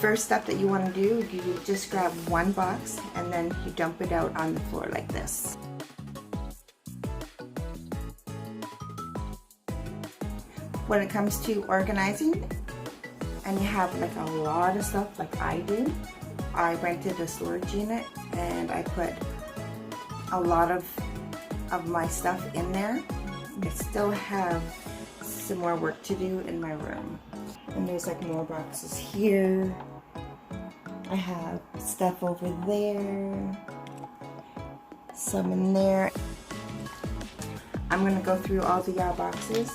first step that you want to do, you just grab one box and then you dump it out on the floor like this. When it comes to organizing and you have like a lot of stuff like I do, I rented a storage unit and I put a lot of my stuff in there. I still have some more work to do in my room. And there's like more boxes here. I have stuff over there, some in there. I'm gonna go through all the boxes.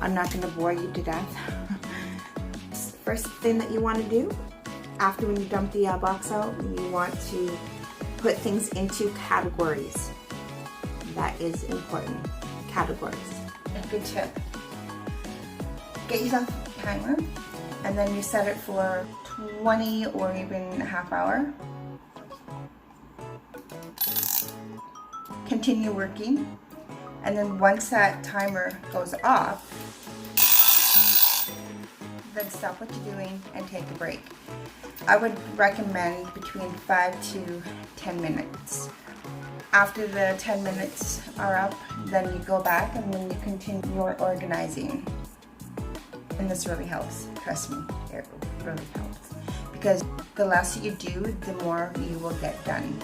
I'm not gonna bore you to death. First thing that you wanna do, after when you dump the box out, you want to put things into categories. That is important, categories. A good tip. Get yourself a timer and then you set it for 20 or even a half hour. Continue working, and then once that timer goes off, then stop what you're doing and take a break. I would recommend between 5 to 10 minutes. After the 10 minutes are up, then you go back and then you continue your organizing. And this really helps, trust me, it really helps. Because the less you do, the more you will get done.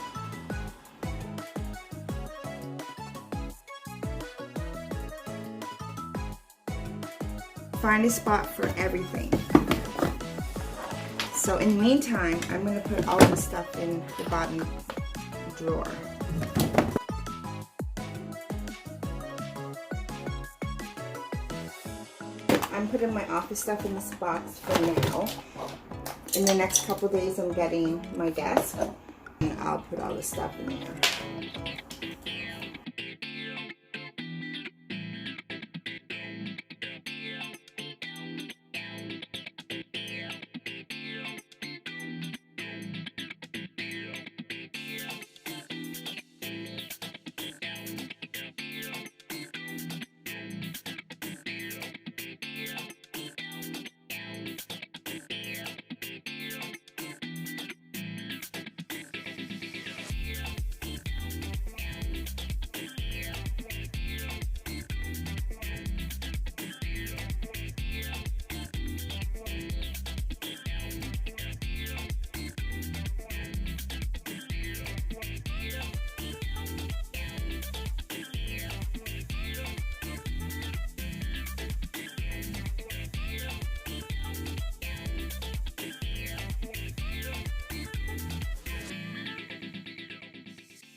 Find a spot for everything. So in the meantime, I'm going to put all the stuff in the bottom drawer. I'm putting my office stuff in this box for now. In the next couple days, I'm getting my desk, and I'll put all the stuff in there.